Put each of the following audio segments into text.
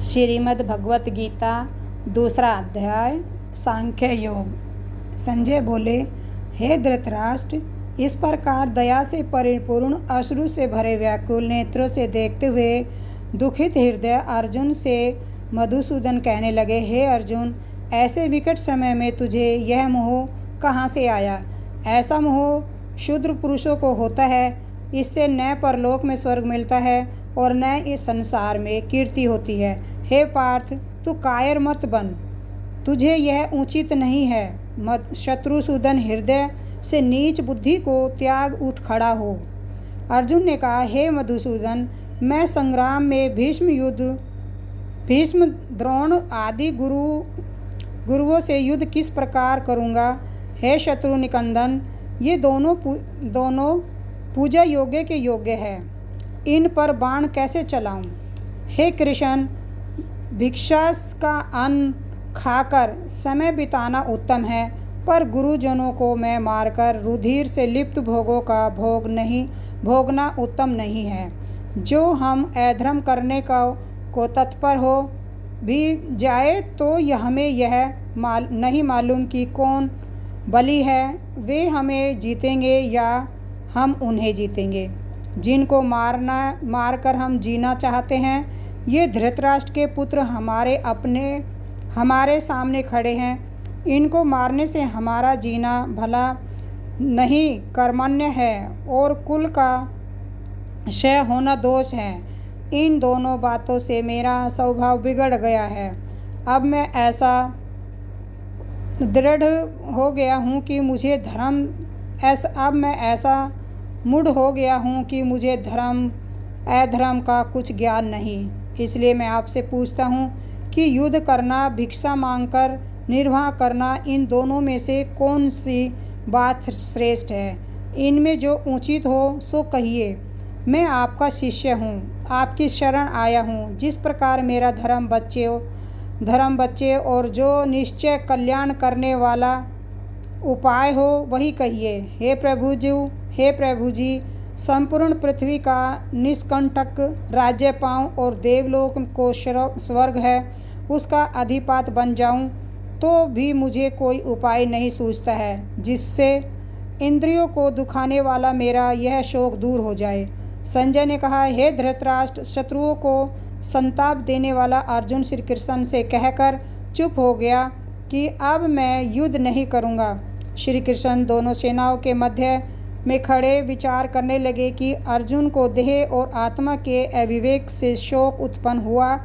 श्रीमद् भगवत गीता दूसरा अध्याय सांख्य योग। संजय बोले, हे धृतराष्ट्र, इस प्रकार दया से परिपूर्ण अश्रु से भरे व्याकुल नेत्रों से देखते हुए दुखित हृदय अर्जुन से मधुसूदन कहने लगे, हे अर्जुन, ऐसे विकट समय में तुझे यह मोह कहाँ से आया? ऐसा मोह शूद्र पुरुषों को होता है। इससे न परलोक में स्वर्ग मिलता है और न इस संसार में कीर्ति होती है। हे पार्थ, तू कायर मत बन, तुझे यह उचित नहीं है। शत्रुसूदन हृदय से नीच बुद्धि को त्याग उठ खड़ा हो। अर्जुन ने कहा, हे मधुसूदन, मैं संग्राम में भीष्म द्रोण आदि गुरुओं से युद्ध किस प्रकार करूँगा? हे शत्रु निकंदन, ये दोनों पूजा योग्य के योग्य है, इन पर बाण कैसे चलाऊं? हे कृष्ण, भिक्षा का अन्न खाकर समय बिताना उत्तम है, पर गुरुजनों को मैं मारकर रुधिर से लिप्त भोगों का भोगना उत्तम नहीं है। जो हम अधर्म करने को तत्पर हो भी जाए तो हमें यह नहीं मालूम कि कौन बली है, वे हमें जीतेंगे या हम उन्हें जीतेंगे। जिनको मारकर हम जीना चाहते हैं, ये धृतराष्ट्र के पुत्र हमारे सामने खड़े हैं। इनको मारने से हमारा जीना भला नहीं कर्मण्य है और कुल का क्षय होना दोष है। इन दोनों बातों से मेरा स्वभाव बिगड़ गया है। अब मैं ऐसा दृढ़ हो गया हूँ कि मुझे मूढ़ हो गया हूँ कि मुझे अधर्म का कुछ ज्ञान नहीं। इसलिए मैं आपसे पूछता हूँ कि युद्ध करना, भिक्षा मांगकर निर्वाह करना, इन दोनों में से कौन सी बात श्रेष्ठ है? इनमें जो उचित हो सो कहिए। मैं आपका शिष्य हूँ, आपकी शरण आया हूँ। जिस प्रकार मेरा धर्म बच्चे और जो निश्चय कल्याण करने वाला उपाय हो वही कहिए। हे प्रभु जी, संपूर्ण पृथ्वी का निष्कंटक राज्य पाऊँ और देवलोक को स्वर्ग है उसका अधिपति बन जाऊँ तो भी मुझे कोई उपाय नहीं सूझता है जिससे इंद्रियों को दुखाने वाला मेरा यह शोक दूर हो जाए। संजय ने कहा, हे धृतराष्ट्र, शत्रुओं को संताप देने वाला अर्जुन श्री कृष्ण से कहकर चुप हो गया कि अब मैं युद्ध नहीं करूँगा। श्री कृष्ण दोनों सेनाओं के मध्य में खड़े विचार करने लगे कि अर्जुन को देह और आत्मा के अविवेक से शोक उत्पन्न हुआ,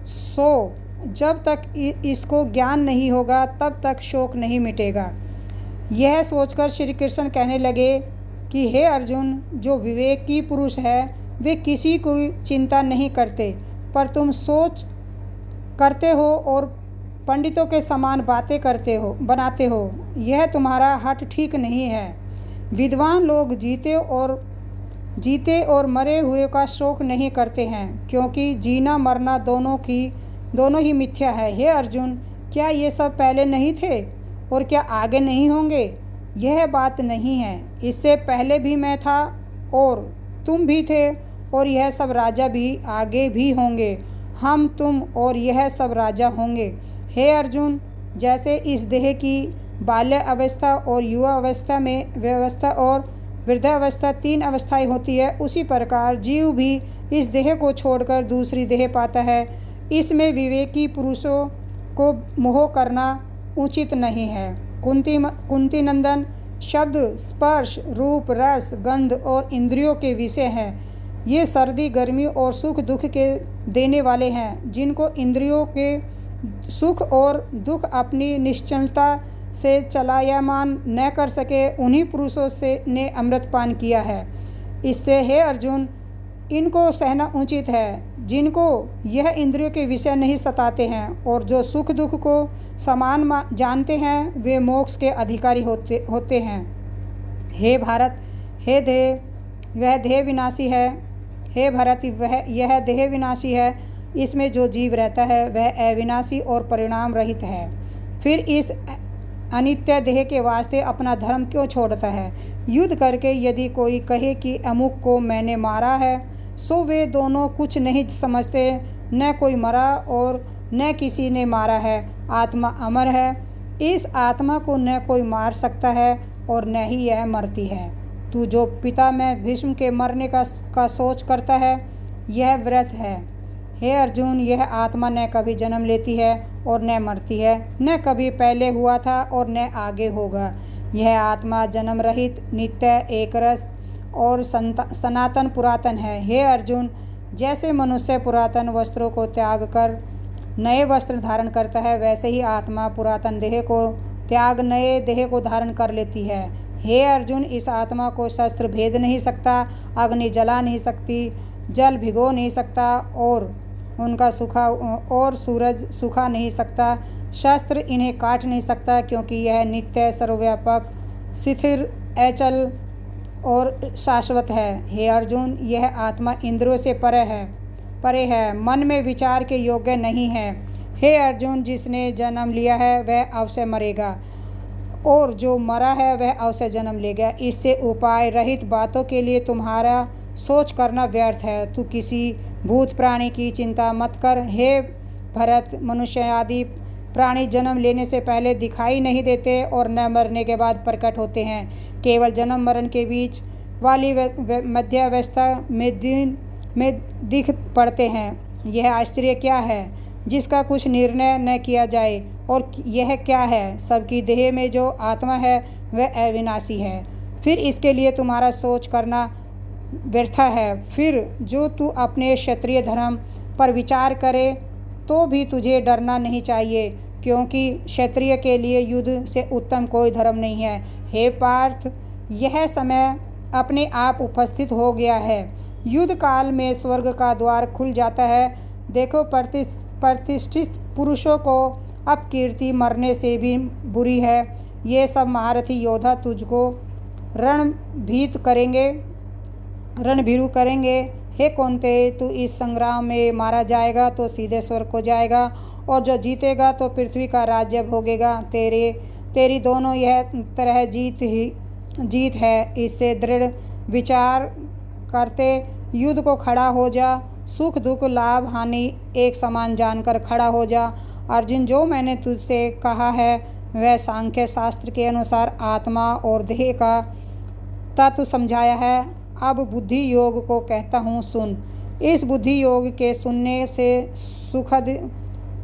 सो जब तक इसको ज्ञान नहीं होगा तब तक शोक नहीं मिटेगा। यह सोचकर श्री कृष्ण कहने लगे कि हे अर्जुन, जो विवेकी पुरुष है वे किसी को चिंता नहीं करते, पर तुम सोच करते हो और पंडितों के समान बातें बनाते हो। यह तुम्हारा हठ ठीक नहीं है। विद्वान लोग जीते और मरे हुए का शोक नहीं करते हैं, क्योंकि जीना मरना दोनों ही मिथ्या है। हे अर्जुन, क्या ये सब पहले नहीं थे और क्या आगे नहीं होंगे? यह बात नहीं है। इससे पहले भी मैं था और तुम भी थे और यह सब राजा भी आगे भी होंगे। हम, तुम और यह सब राजा होंगे। हे अर्जुन, जैसे इस देह की बाल्य अवस्था और युवा अवस्था और वृद्धावस्था 3 अवस्थाएं होती है, उसी प्रकार जीव भी इस देह को छोड़कर दूसरी देह पाता है। इसमें विवेकी पुरुषों को मोह करना उचित नहीं है। कुंती नंदन, शब्द, स्पर्श, रूप, रस, गंध और इंद्रियों के विषय हैं। ये सर्दी, गर्मी और सुख दुख के देने वाले हैं। जिनको इंद्रियों के सुख और दुख अपनी निश्चलता से चलायमान न कर सके, उन्हीं पुरुषों ने अमृतपान किया है। इससे हे अर्जुन, इनको सहना उचित है। जिनको यह इंद्रियों के विषय नहीं सताते हैं और जो सुख दुख को समान जानते हैं, वे मोक्ष के अधिकारी होते हैं। हे भारत, वह देह विनाशी है। हे भरत, यह देह विनाशी है। इसमें जो जीव रहता है वह अविनाशी और परिणाम रहित है। फिर इस अनित्य देह के वास्ते अपना धर्म क्यों छोड़ता है? युद्ध करके यदि कोई कहे कि अमुक को मैंने मारा है, सो वे दोनों कुछ नहीं समझते, न कोई मरा और न किसी ने मारा है। आत्मा अमर है। इस आत्मा को न कोई मार सकता है और न ही यह मरती है। तू जो पिता में भीष्म के मरने का सोच करता है, यह व्यर्थ है। हे अर्जुन, यह आत्मा न कभी जन्म लेती है और न मरती है, न कभी पहले हुआ था और न आगे होगा। यह आत्मा जन्म रहित, नित्य, एकरस और सनातन पुरातन है। हे अर्जुन, जैसे मनुष्य पुरातन वस्त्रों को त्याग कर नए वस्त्र धारण करता है, वैसे ही आत्मा पुरातन देह को त्याग नए देह को धारण कर लेती है। हे अर्जुन, इस आत्मा को शस्त्र भेद नहीं सकता, अग्नि जला नहीं सकती, जल भिगो नहीं सकता और सूरज सुखा नहीं सकता। शस्त्र इन्हें काट नहीं सकता, क्योंकि यह नित्य, सर्वव्यापक, स्थिर, अचल और शाश्वत है। हे अर्जुन, यह आत्मा इंद्रियों से परे है, मन में विचार के योग्य नहीं है। हे अर्जुन, जिसने जन्म लिया है वह अवश्य मरेगा और जो मरा है वह अवश्य जन्म लेगा। इससे उपाय रहित बातों के लिए तुम्हारा सोच करना व्यर्थ है। तू किसी भूत प्राणी की चिंता मत कर। हे भरत, मनुष्य आदि प्राणी जन्म लेने से पहले दिखाई नहीं देते और न मरने के बाद प्रकट होते हैं। केवल जन्म मरण के बीच वाली मध्यावस्था में दिख पड़ते हैं। यह आश्चर्य क्या है जिसका कुछ निर्णय न किया जाए? और यह क्या है? सबकी देह में जो आत्मा है वह अविनाशी है। फिर इसके लिए तुम्हारा सोच करना व्यर्थ है। फिर जो तू अपने क्षत्रिय धर्म पर विचार करे तो भी तुझे डरना नहीं चाहिए, क्योंकि क्षत्रिय के लिए युद्ध से उत्तम कोई धर्म नहीं है। हे पार्थ, यह समय अपने आप उपस्थित हो गया है। युद्ध काल में स्वर्ग का द्वार खुल जाता है। देखो, प्रतिष्ठित पुरुषों को अपकीर्ति मरने से भी बुरी है। ये सब महारथी योद्धा तुझको रणभीरु करेंगे। हे कुंती, तू इस संग्राम में मारा जाएगा तो सीधे स्वर्ग को जाएगा, और जो जीतेगा तो पृथ्वी का राज्य भोगेगा। तेरी दोनों यह तरह जीत है। इससे दृढ़ विचार करते युद्ध को खड़ा हो जा। सुख दुख लाभ हानि एक समान जानकर खड़ा हो जा। अर्जुन, जो मैंने तुझसे कहा है वह सांख्य शास्त्र के अनुसार आत्मा और देह का तत्व समझाया है। अब बुद्धि योग को कहता हूँ, सुन। इस बुद्धि योग के सुनने से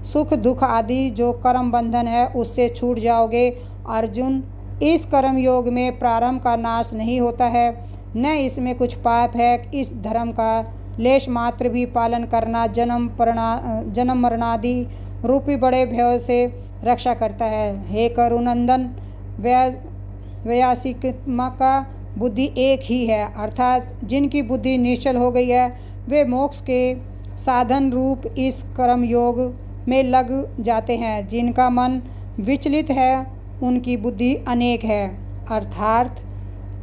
सुख दुख आदि जो कर्म बंधन है उससे छूट जाओगे। अर्जुन, इस कर्म योग में प्रारंभ का नाश नहीं होता है, न इसमें कुछ पाप है। इस धर्म का लेश मात्र भी पालन करना जन्म मरणादि रूपी बड़े भय से रक्षा करता है। हे करुनंदन, वैयासिकमा का बुद्धि एक ही है, अर्थात जिनकी बुद्धि निश्चल हो गई है वे मोक्ष के साधन रूप इस कर्म योग में लग जाते हैं। जिनका मन विचलित है उनकी बुद्धि अनेक है, अर्थात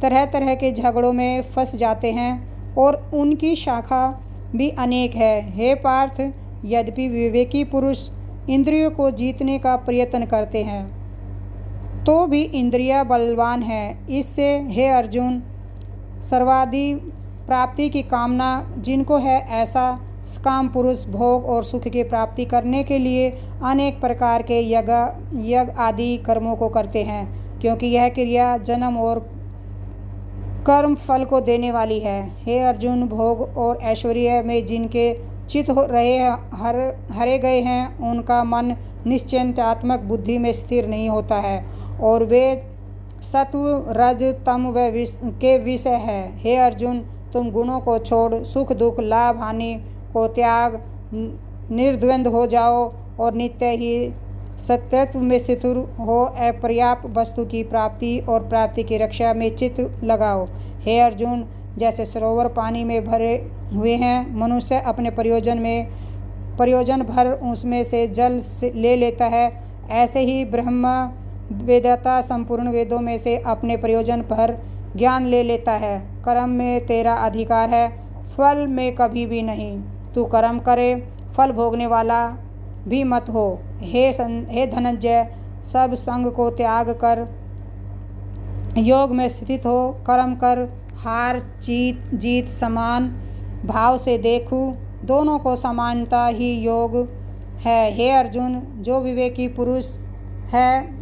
तरह तरह के झगड़ों में फंस जाते हैं और उनकी शाखा भी अनेक है। हे पार्थ, यद्यपि विवेकी पुरुष इंद्रियों को जीतने का प्रयत्न करते हैं तो भी इंद्रियां बलवान है। इससे हे अर्जुन, सर्वादि प्राप्ति की कामना जिनको है, ऐसा काम पुरुष भोग और सुख की प्राप्ति करने के लिए अनेक प्रकार के यज्ञ आदि कर्मों को करते हैं, क्योंकि यह क्रिया जन्म और कर्म फल को देने वाली है। हे अर्जुन, भोग और ऐश्वर्य में जिनके चित्त हो रहे हरे गए हैं उनका मन निश्चिंतात्मक बुद्धि में स्थिर नहीं होता है और वे सत्व रज तम के विषय है। हे अर्जुन, तुम गुणों को छोड़ सुख दुख लाभ हानि को त्याग निर्द्वंद हो जाओ और नित्य ही सत्यत्व में स्थिर हो। अपर्याप्त वस्तु की प्राप्ति और प्राप्ति की रक्षा में चित्त लगाओ। हे अर्जुन, जैसे सरोवर पानी में भरे हुए हैं, मनुष्य अपने प्रयोजन भर उसमें से जल ले लेता है, ऐसे ही ब्रह्म वेदता संपूर्ण वेदों में से अपने प्रयोजन भर ज्ञान ले लेता है। कर्म में तेरा अधिकार है, फल में कभी भी नहीं। तू कर्म करे, फल भोगने वाला भी मत हो। हे धनंजय, सब संग को त्याग कर योग में स्थित हो। कर्म कर, हार जीत समान भाव से देखूं। दोनों को समानता ही योग है। हे अर्जुन, जो विवेकी पुरुष है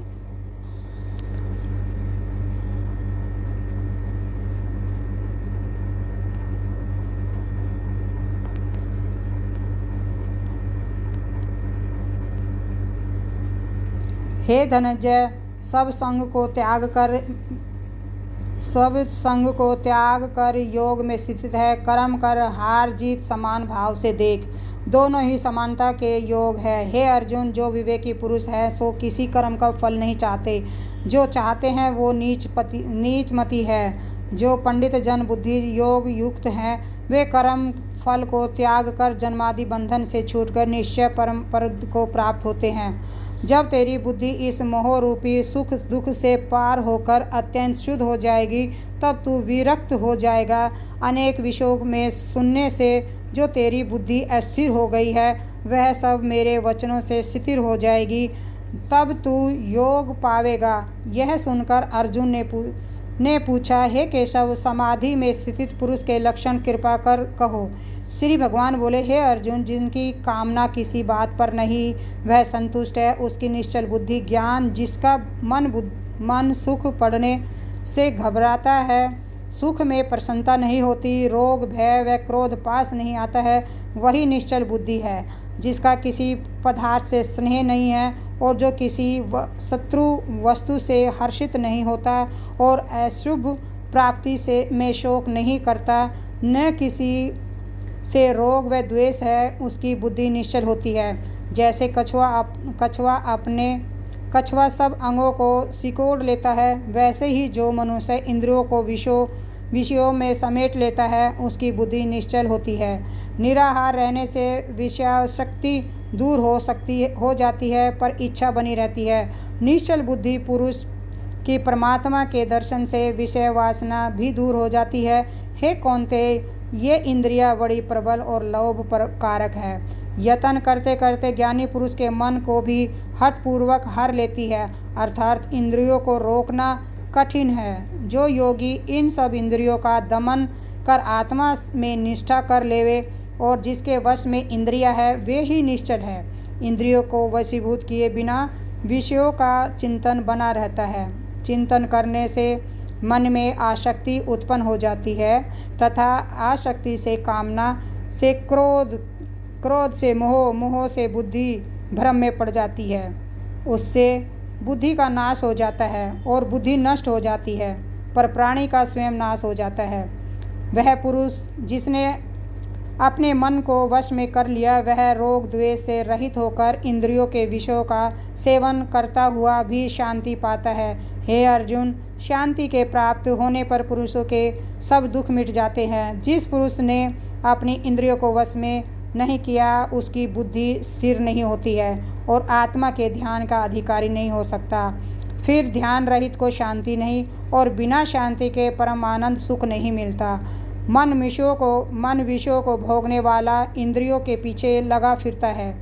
हे धनंजय, सब संग को त्याग कर योग में स्थित है। कर्म कर हार जीत समान भाव से देख, दोनों ही समानता के योग है। हे अर्जुन, जो विवेकी पुरुष है सो किसी कर्म का फल नहीं चाहते, जो चाहते हैं वो नीचमति है। जो पंडित जन बुद्धि योग युक्त हैं वे कर्म फल को त्याग कर जन्मादि बंधन से छूटकर निश्चय परम पद को प्राप्त होते हैं। जब तेरी बुद्धि इस मोह रूपी सुख दुख से पार होकर अत्यंत शुद्ध हो जाएगी, तब तू विरक्त हो जाएगा। अनेक विषयों में सुनने से जो तेरी बुद्धि अस्थिर हो गई है वह सब मेरे वचनों से स्थिर हो जाएगी, तब तू योग पावेगा। यह सुनकर अर्जुन ने पूछा, हे केशव, समाधि में स्थित पुरुष के लक्षण कृपा कर कहो। श्री भगवान बोले, हे अर्जुन, जिनकी कामना किसी बात पर नहीं वह संतुष्ट है, उसकी निश्चल बुद्धि ज्ञान, जिसका मन सुख पड़ने से घबराता है, सुख में प्रसन्नता नहीं होती, रोग भय व क्रोध पास नहीं आता है, वही निश्चल बुद्धि है। जिसका किसी पदार्थ से स्नेह नहीं है और जो किसी शत्रु वस्तु से हर्षित नहीं होता और अशुभ प्राप्ति में शोक नहीं करता, न किसी से रोग व द्वेष है, उसकी बुद्धि निश्चल होती है। जैसे कछुआ सब अंगों को सिकोड़ लेता है, वैसे ही जो मनुष्य इंद्रियों को विषयों में समेट लेता है उसकी बुद्धि निश्चल होती है। निराहार रहने से विषयासक्ति दूर हो जाती है, पर इच्छा बनी रहती है। निश्चल बुद्धि पुरुष की परमात्मा के दर्शन से विषय वासना भी दूर हो जाती है। हे कौन्तेय, ये इंद्रियां बड़ी प्रबल और लोभ कारक है। यत्न करते करते ज्ञानी पुरुष के मन को भी हठपूर्वक हर लेती है, अर्थात इंद्रियों को रोकना कठिन है। जो योगी इन सब इंद्रियों का दमन कर आत्मा में निष्ठा कर लेवे और जिसके वश में इंद्रिया है वे ही निश्चल है। इंद्रियों को वशीभूत किए बिना विषयों का चिंतन बना रहता है। चिंतन करने से मन में आसक्ति उत्पन्न हो जाती है तथा आसक्ति से कामना, से क्रोध से मोह से बुद्धि भ्रम में पड़ जाती है। उससे बुद्धि का नाश हो जाता है और बुद्धि नष्ट हो जाती है, पर प्राणी का स्वयं नाश हो जाता है। वह पुरुष जिसने अपने मन को वश में कर लिया वह रोग द्वेष से रहित होकर इंद्रियों के विषयों का सेवन करता हुआ भी शांति पाता है। हे अर्जुन, शांति के प्राप्त होने पर पुरुषों के सब दुख मिट जाते हैं। जिस पुरुष ने अपनी इंद्रियों को वश में नहीं किया उसकी बुद्धि स्थिर नहीं होती है और आत्मा के ध्यान का अधिकारी नहीं हो सकता। फिर ध्यान रहित को शांति नहीं और बिना शांति के परमानंद सुख नहीं मिलता। मन विषयों को भोगने वाला इंद्रियों के पीछे लगा फिरता है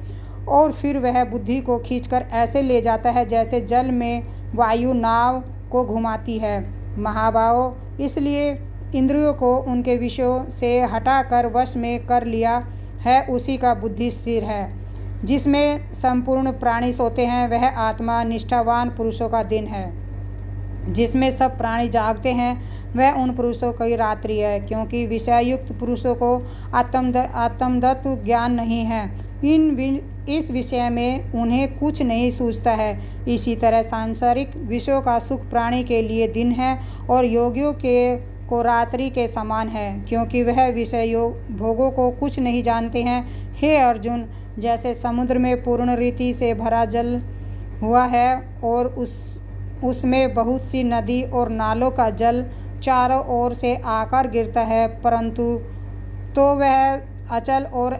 और फिर वह बुद्धि को खींचकर ऐसे ले जाता है जैसे जल में वायु नाव को घुमाती है। महाबाहो, इसलिए इंद्रियों को उनके विषयों से हटाकर वश में कर लिया है उसी का बुद्धि स्थिर है। जिसमें संपूर्ण प्राणी सोते हैं वह आत्मा निष्ठावान पुरुषों का दिन है। जिसमें सब प्राणी जागते हैं वह उन पुरुषों की रात्रि है, क्योंकि विषययुक्त पुरुषों को आत्मतत्व ज्ञान नहीं है। इस विषय में उन्हें कुछ नहीं सूझता है। इसी तरह सांसारिक विषयों का सुख प्राणी के लिए दिन है और योगियों को रात्रि के समान है, क्योंकि वह विषय भोगों को कुछ नहीं जानते हैं। हे अर्जुन, जैसे समुद्र में पूर्ण रीति से भरा जल हुआ है और उसमें बहुत सी नदी और नालों का जल चारों ओर से आकर गिरता है, परंतु तो वह अचल और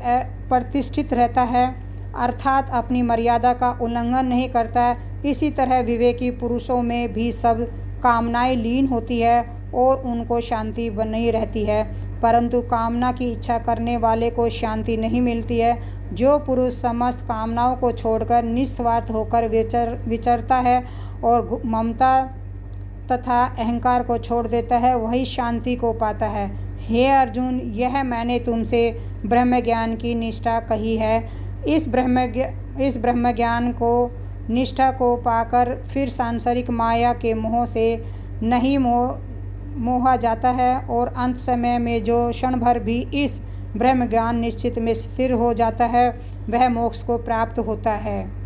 प्रतिष्ठित रहता है, अर्थात अपनी मर्यादा का उल्लंघन नहीं करता। इसी तरह विवेकी पुरुषों में भी सब कामनाएं लीन होती है और उनको शांति बनी रहती है, परंतु कामना की इच्छा करने वाले को शांति नहीं मिलती है। जो पुरुष समस्त कामनाओं को छोड़कर निस्वार्थ होकर विचरता है और ममता तथा अहंकार को छोड़ देता है वही शांति को पाता है। हे अर्जुन, यह मैंने तुमसे ब्रह्म ज्ञान की निष्ठा कही है। इस ब्रह्म ज्ञान को निष्ठा को पाकर फिर सांसारिक माया के मोह से नहीं मोहा जाता है और अंत समय में जो क्षण भर भी इस ब्रह्म ज्ञान निश्चित में स्थिर हो जाता है वह मोक्ष को प्राप्त होता है।